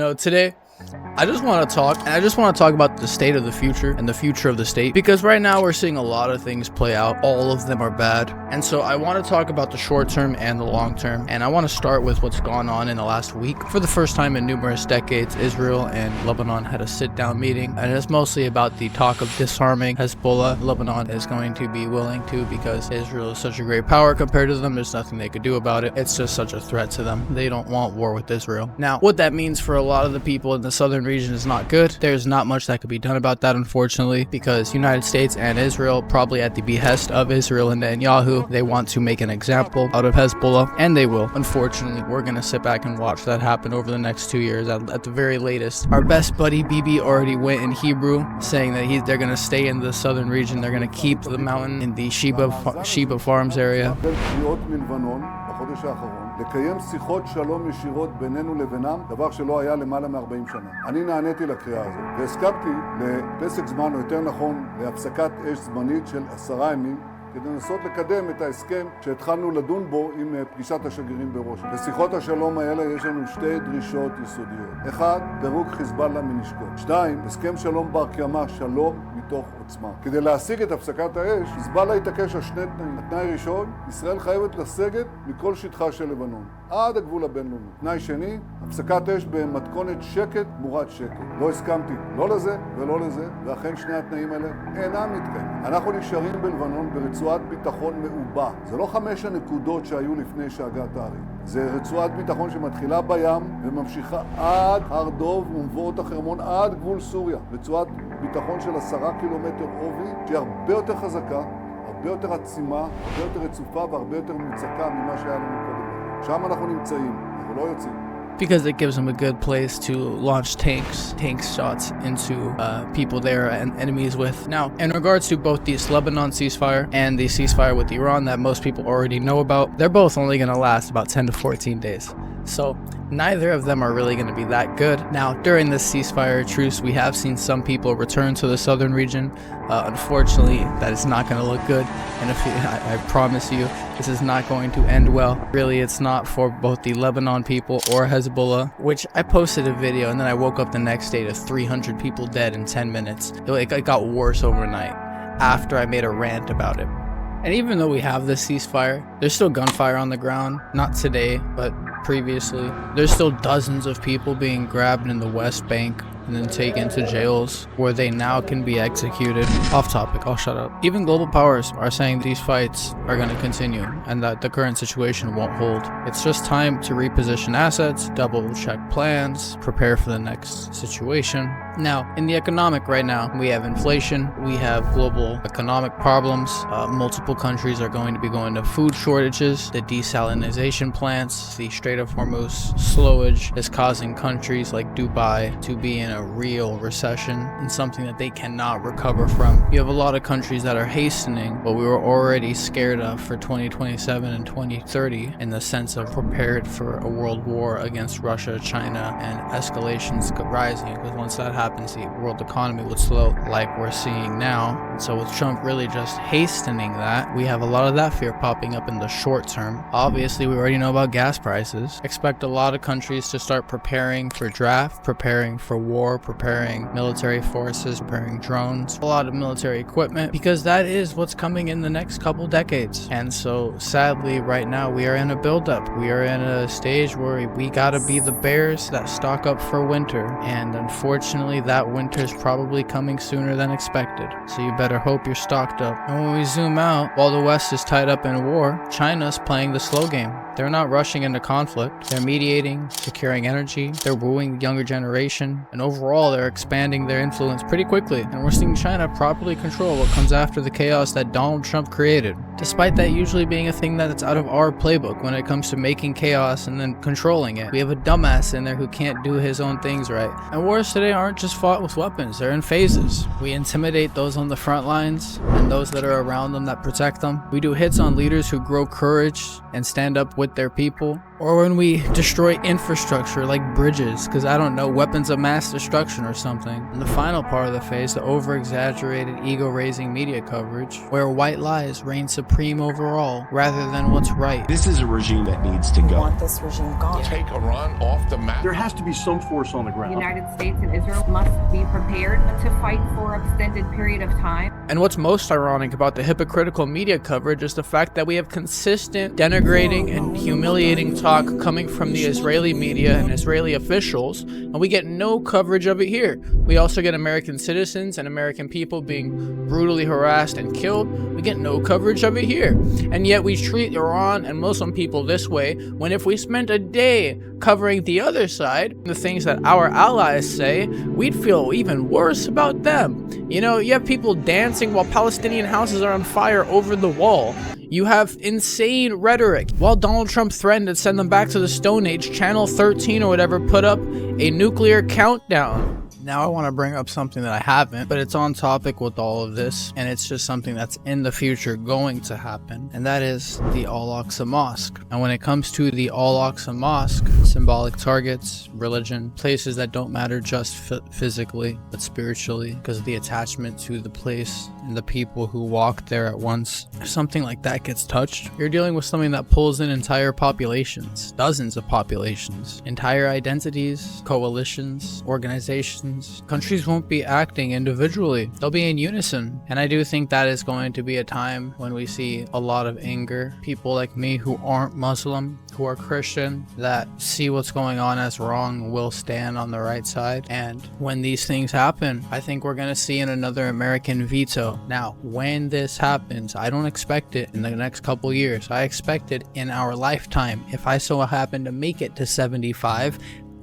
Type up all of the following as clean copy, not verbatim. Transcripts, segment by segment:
Today I just want to talk about the state of the future and the future of the state, because right now we're seeing a lot of things play out. All of them are bad, and so I want to talk about the short term and the long term. And I want to start with what's gone on in the last week. For the first time in numerous decades, Israel and Lebanon had a sit-down meeting, and it's mostly about the talk of disarming Hezbollah. Lebanon is going to be willing to, because Israel is such a great power compared to them. There's nothing they could do about it. It's just such a threat to them. They don't want war with Israel. Now, what that means for a lot of the people in the southern region is not good. There's not much that could be done about that, unfortunately, because United States and Israel, probably at the behest of Israel and Netanyahu, they want to make an example out of Hezbollah, and they will. Unfortunately, we're gonna sit back and watch that happen over the next 2 years at the very latest. Our best buddy Bibi already went in Hebrew, saying that they're gonna stay in the southern region. They're gonna keep the mountain in the Sheba Farms area. בחודש האחרון, לקיים שיחות שלום ישירות בינינו לבינם, דבר שלא היה למעלה מ-40 שנה. אני נעניתי לקריאה הזאת, והסכמתי לפסק זמן, או יותר נכון, להפסקת אש זמנית של 10 ימים, כדי לנסות לקדם את ההסכם שהתחלנו לדון בו עם פגישת השגרירים בראש. בשיחות השלום האלה יש לנו 2 דרישות יסודיות. 1, פירוק חיזבאללה מנשקו. 2, הסכם שלום בר קיימא, שלום מתוך עוצמה. כדי להשיג את הפסקת האש, חיזבאללה התעקש על 2 תנאים. התנאי ראשון, ישראל חייבת לסגת מכל שטחה של לבנון, עד הגבול הבינלאומי. תנאי שני, הפסקת אש במתכונת שקט תמורת שקט. לא הסכמתי לא לזה ולא לזה, ואכן 2 התנאים האלה אינם מתקיימים. אנחנו נשארים בלבנון ברצועת ביטחון מעובה. זה לא 5 הנקודות שהיו לפני שהגה תאריך. זה רצועת ביטחון שמתחילה בים וממשיכה עד הר דוב ומבואות החרמון עד גבול סוריה. רצועת ביטחון של 10 קילומטר עובי, שהיא הרבה יותר חזקה, הרבה יותר עצימה, הרבה יותר רצופה והרבה יותר מוצקה ממה שהיה לנו קודם. שם אנחנו נמצאים, אנחנו לא יוצאים. Because it gives them a good place to launch tank shots into people they're enemies with. Now, in regards to both this Lebanon ceasefire and the ceasefire with Iran that most people already know about, they're both only going to last about 10 to 14 days. So neither of them are really going to be that good. Now, during this ceasefire truce, we have seen some people return to the southern region. Unfortunately, that is not going to look good. And I promise you, this is not going to end well. Really, it's not for both the Lebanon people or Hezbollah, which I posted a video and then I woke up the next day to 300 people dead in 10 minutes. It got worse overnight after I made a rant about it. And even though we have this ceasefire, there's still gunfire on the ground. Not today, but previously. There's still dozens of people being grabbed in the West Bank and then taken to jails where they now can be executed. Off topic, I'll shut up. Even global powers are saying these fights are going to continue and that the current situation won't hold. It's just time to reposition assets, double check plans, prepare for the next situation. Now, in the economic right now, we have inflation, we have global economic problems. Multiple countries are going to be going to food shortages. The desalination plants, the Strait of Hormuz slowage is causing countries like Dubai to be in a real recession and something that they cannot recover from. You have a lot of countries that are hastening what we were already scared of for 2027 and 2030 in the sense of prepared for a world war against Russia, China, and escalations rising, because once that happens, the world economy would slow like we're seeing now. And so with Trump really just hastening that, we have a lot of that fear popping up in the short term. Obviously, we already know about gas prices. Expect a lot of countries to start preparing for draft, preparing for war, preparing military forces, preparing drones, a lot of military equipment, because that is what's coming in the next couple decades. And so sadly, right now we are in a buildup. We are in a stage where we gotta be the bears that stock up for winter. And unfortunately, that winter is probably coming sooner than expected. So you better hope you're stocked up. And when we zoom out, while the West is tied up in war, China's playing the slow game. They're not rushing into conflict. They're mediating, securing energy. They're wooing the younger generation. And overall, they're expanding their influence pretty quickly. And we're seeing China properly control what comes after the chaos that Donald Trump created. Despite that usually being a thing that's out of our playbook when it comes to making chaos and then controlling it. We have a dumbass in there who can't do his own things right. And wars today aren't just fought with weapons. They're in phases. We intimidate those on the front lines, and and those that are around them that protect them. We do hits on leaders who grow courage and stand up with their people. Or when we destroy infrastructure like bridges, because I don't know, weapons of mass destruction or something. And the final part of the phase, the over-exaggerated, ego-raising media coverage, where white lies reign supreme overall, rather than what's right. This is a regime that needs to go. We want this regime gone. Take Iran off the map. There has to be some force on the ground. The United States and Israel must be prepared to fight for an extended period of time. And what's most ironic about the hypocritical media coverage is the fact that we have consistent denigrating and humiliating talk coming from the Israeli media and Israeli officials, and we get no coverage of it here. We also get American citizens and American people being brutally harassed and killed. We get no coverage of it here. And yet we treat Iran and Muslim people this way, when if we spent a day covering the other side, the things that our allies say, we'd feel even worse about them. You know, you have people dancing while Palestinian houses are on fire over the wall. You have insane rhetoric. While Donald Trump threatened to send them back to the Stone Age, Channel 13 or whatever put up a nuclear countdown. Now I want to bring up something that I haven't, but it's on topic with all of this, and it's just something that's in the future going to happen, and that is the Al-Aqsa Mosque. And when it comes to the Al-Aqsa Mosque, symbolic targets, religion, places that don't matter just physically, but spiritually, because of the attachment to the place and the people who walk there at once. If something like that gets touched, you're dealing with something that pulls in entire populations, dozens of populations, entire identities, coalitions, organizations. Countries won't be acting individually. They'll be in unison. And I do think that is going to be a time when we see a lot of anger. People like me who aren't Muslim, who are Christian, that see what's going on as wrong, will stand on the right side. And when these things happen, I think we're going to see another American veto. Now, when this happens, I don't expect it in the next couple years. I expect it in our lifetime. If I so happen to make it to 75,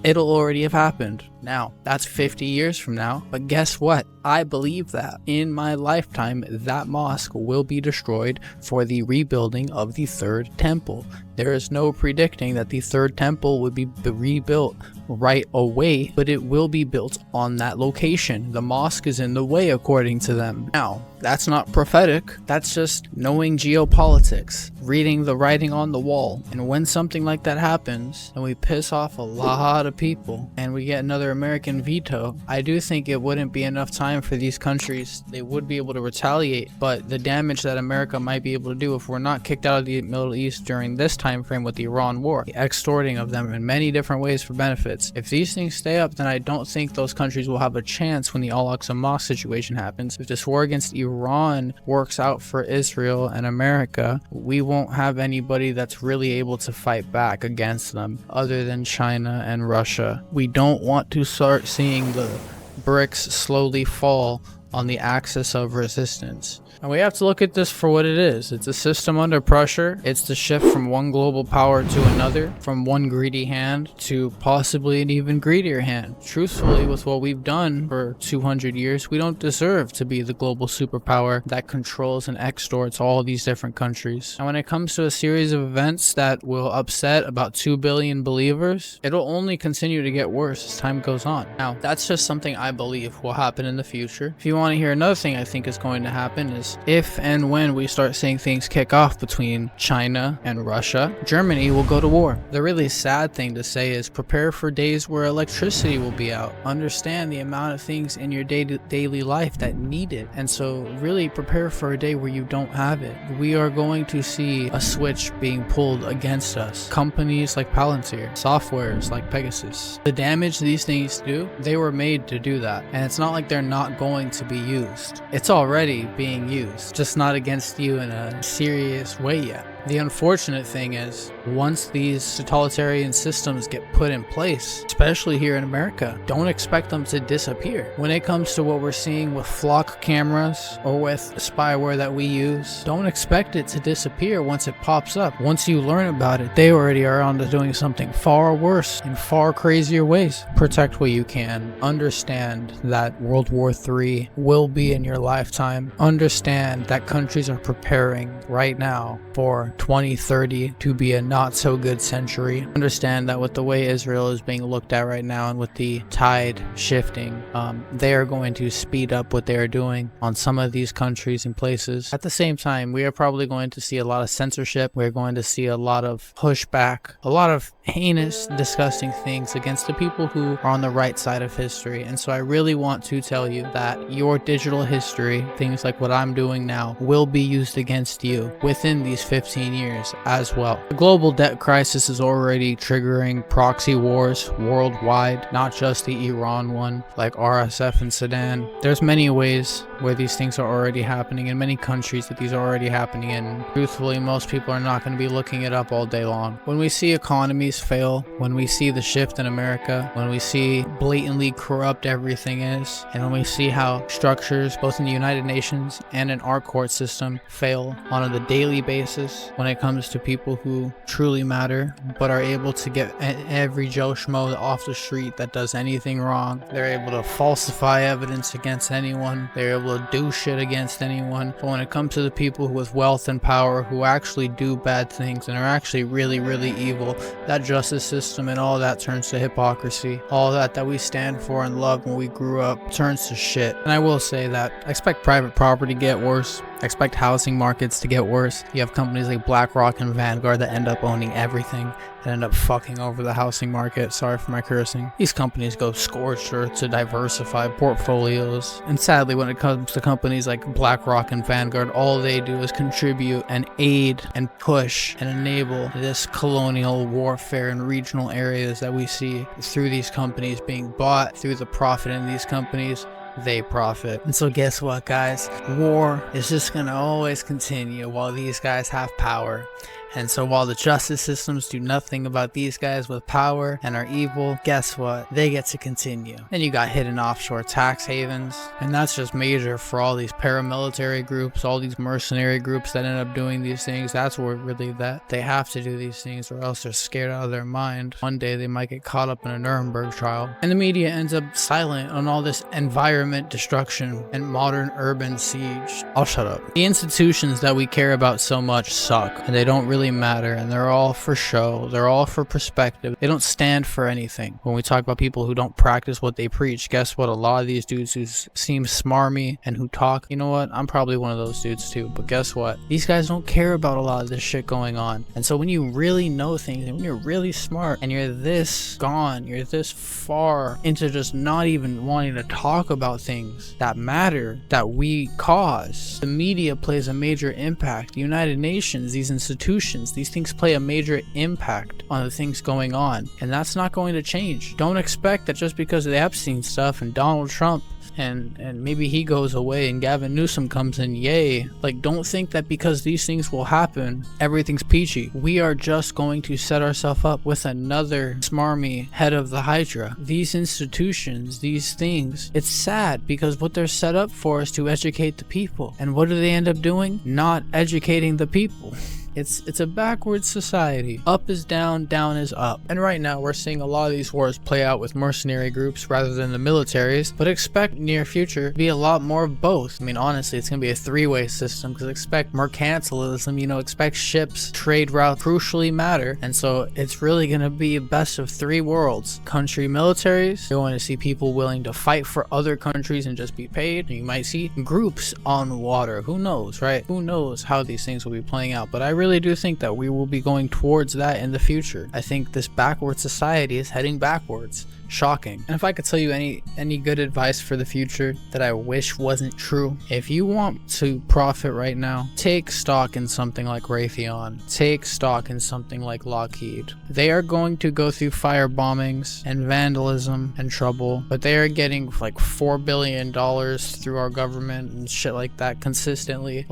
it'll already have happened. Now, that's 50 years from now, but guess what? I believe that in my lifetime, that mosque will be destroyed for the rebuilding of the third temple. There is no predicting that the third temple would be rebuilt right away, but it will be built on that location. The mosque is in the way, according to them. Now, that's not prophetic. That's just knowing geopolitics, reading the writing on the wall. And when something like that happens, and we piss off a lot of people, and we get another American veto, I do think it wouldn't be enough time for these countries. They would be able to retaliate, but the damage that America might be able to do if we're not kicked out of the Middle East during this time frame with the Iran war, the extorting of them in many different ways for benefits. If these things stay up, then I don't think those countries will have a chance when the Al-Aqsa Mosque situation happens. If this war against Iran works out for Israel and America, we won't have anybody that's really able to fight back against them other than China and Russia. We don't want to start seeing the bricks slowly fall on the axis of resistance. And we have to look at this for what it is. It's a system under pressure. It's the shift from one global power to another, from one greedy hand to possibly an even greedier hand. Truthfully, with what we've done for 200 years, we don't deserve to be the global superpower that controls and extorts all these different countries. And when it comes to a series of events that will upset about 2 billion believers, it'll only continue to get worse as time goes on. Now, that's just something I believe will happen in the future. If you want to hear another thing I think is going to happen is if and when we start seeing things kick off between China and Russia, Germany will go to war. The really sad thing to say is prepare for days where electricity will be out. Understand the amount of things in your daily life that need it. And so really prepare for a day where you don't have it. We are going to see a switch being pulled against us. Companies like Palantir, softwares like Pegasus. The damage these things do, they were made to do that. And it's not like they're not going to be used. It's already being used, just not against you in a serious way yet. The unfortunate thing is, once these totalitarian systems get put in place, especially here in America, don't expect them to disappear. When it comes to what we're seeing with flock cameras or with spyware that we use, don't expect it to disappear once it pops up. Once you learn about it, they already are on to doing something far worse in far crazier ways. Protect what you can. Understand that World War III will be in your lifetime. Understand that countries are preparing right now for for 2030 to be a not so good century. Understand that with the way Israel is being looked at right now and with the tide shifting, they are going to speed up what they are doing on some of these countries and places. At the same time, we are probably going to see a lot of censorship. We're going to see a lot of pushback, a lot of heinous, disgusting things against the people who are on the right side of history. And so I really want to tell you that your digital history, things like what I'm doing now, will be used against you within these 15 years as well. The global debt crisis is already triggering proxy wars worldwide, not just the Iran one like RSF and Sudan. There's many ways where these things are already happening in many countries that these are already happening in. Truthfully, most people are not going to be looking it up all day long. When we see economies fail, when we see the shift in America, when we see blatantly corrupt everything is, and when we see how structures both in the United Nations and in our court system fail on a daily basis when it comes to people who truly matter but are able to get every Joe Schmo off the street that does anything wrong. They're able to falsify evidence against anyone. They're able to do shit against anyone. But when it comes to the people with wealth and power who actually do bad things and are actually really, really evil, that justice system and all that turns to hypocrisy. All that we stand for and love when we grew up turns to shit. And I will say that I expect private property to get worse. I expect housing markets to get worse. You have companies like BlackRock and Vanguard that end up owning everything and end up fucking over the housing market. Sorry for my cursing. These companies go scorched or to diversify portfolios. And sadly, when it comes to companies like BlackRock and Vanguard, all they do is contribute and aid and push and enable this colonial warfare in regional areas that we see through these companies being bought, through the profit in these companies. They profit. And so guess what, guys? War is just gonna always continue while these guys have power. And so while the justice systems do nothing about these guys with power and are evil, guess what? They get to continue. Then you got hidden offshore tax havens, and that's just major for all these paramilitary groups, all these mercenary groups that end up doing these things. That's where really that they have to do these things or else they're scared out of their mind. One day they might get caught up in a Nuremberg trial. And the media ends up silent on all this environment destruction and modern urban siege. I'll shut up. The institutions that we care about so much suck, and they don't really matter, and they're all for show. They're all for perspective. They don't stand for anything. When we talk about people who don't practice what they preach, guess what? A lot of these dudes who seem smarmy and who talk, you know what? I'm probably one of those dudes too, but guess what? These guys don't care about a lot of this shit going on. And so when you really know things and when you're really smart and you're this gone, you're this far into just not even wanting to talk about things that matter, that we cause, the media plays a major impact. The United Nations, these institutions, these things play a major impact on the things going on, and that's not going to change. Don't expect that just because of the Epstein stuff and Donald Trump and maybe he goes away and Gavin Newsom comes in, yay. Like, don't think that because these things will happen, everything's peachy. We are just going to set ourselves up with another smarmy head of the Hydra. These institutions, these things, it's sad because what they're set up for is to educate the people. And what do they end up doing? Not educating the people. It's a backwards society. Up is down, down is up. And right now we're seeing a lot of these wars play out with mercenary groups rather than the militaries, but expect near future to be a lot more of both. I mean, honestly, it's gonna be a three-way system because expect mercantilism, you know, expect ships, trade routes crucially matter. And so it's really gonna be a best of three worlds. Country militaries, you're going to see people willing to fight for other countries and just be paid. And you might see groups on water. Who knows, right? Who knows how these things will be playing out, but I really do think that we will be going towards that in the future. I think this backward society is heading backwards. Shocking. And if I could tell you any good advice for the future that I wish wasn't true, if you want to profit right now, take stock in something like Raytheon. Take stock in something like Lockheed. They are going to go through fire bombings and vandalism and trouble, but they are getting like $4 billion through our government and shit like that consistently.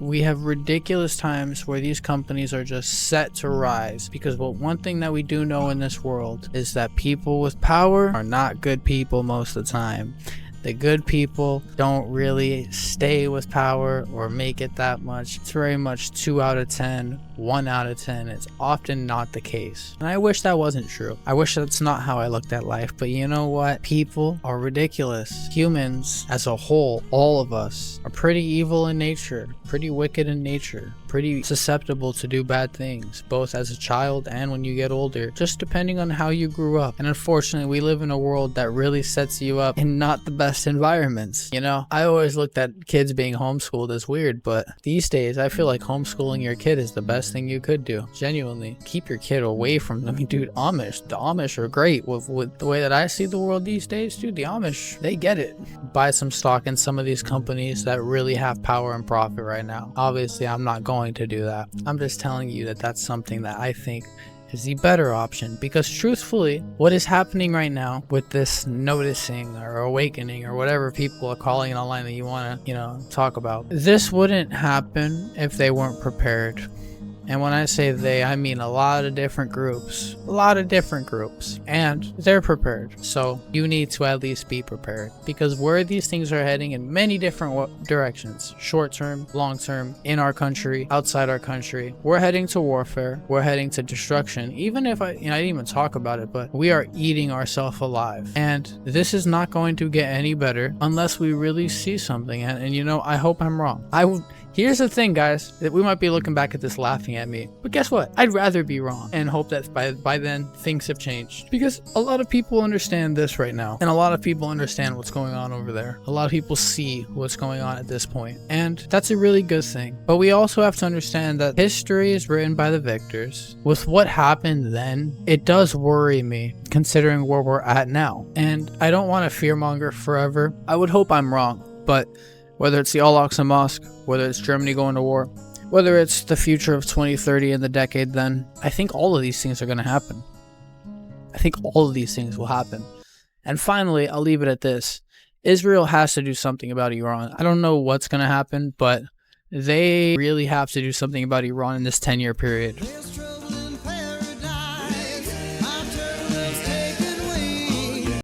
We have ridiculous times where these companies are just set to rise because one thing that we do know in this world is that people with power are not good people most of the time. The good people don't really stay with power or make it that much. It's very much 2 out of 10, 1 out of 10. It's often not the case. And I wish that wasn't true. I wish that's not how I looked at life. But you know what? People are ridiculous. Humans as a whole, all of us, are pretty evil in nature, pretty wicked in nature, pretty susceptible to do bad things, both as a child and when you get older, just depending on how you grew up. And unfortunately, we live in a world that really sets you up in not the best environments. You know, I always looked at kids being homeschooled as weird, but these days I feel like homeschooling your kid is the best thing you could do. Genuinely, keep your kid away from them. I mean, dude, the Amish are great with the way that I see the world these days, dude. The Amish, they get it. Buy some stock in some of these companies that really have power and profit right now. Obviously, I'm not going to do that. I'm just telling you that that's something that I think is the better option, because truthfully, what is happening right now with this noticing or awakening or whatever people are calling it online that you want to, talk about, this wouldn't happen if they weren't prepared. And when I say they, I mean a lot of different groups, and they're prepared. So you need to at least be prepared, because where these things are heading in many different directions, short term, long term, in our country, outside our country, we're heading to warfare, we're heading to destruction. Even if I didn't even talk about it, but we are eating ourselves alive. And this is not going to get any better unless we really see something. And I hope I'm wrong. Here's the thing, guys, that we might be looking back at this laughing at me, but guess what? I'd rather be wrong and hope that by then things have changed, because a lot of people understand this right now, and a lot of people understand what's going on over there. A lot of people see what's going on at this point, and that's a really good thing. But we also have to understand that history is written by the victors. With what happened then, it does worry me, considering where we're at now. And I don't want to fearmonger forever. I would hope I'm wrong, but whether it's the Al-Aqsa Mosque, whether it's Germany going to war, whether it's the future of 2030 and the decade then, I think all of these things are going to happen. I think all of these things will happen. And finally, I'll leave it at this. Israel has to do something about Iran. I don't know what's going to happen, but they really have to do something about Iran in this 10-year period.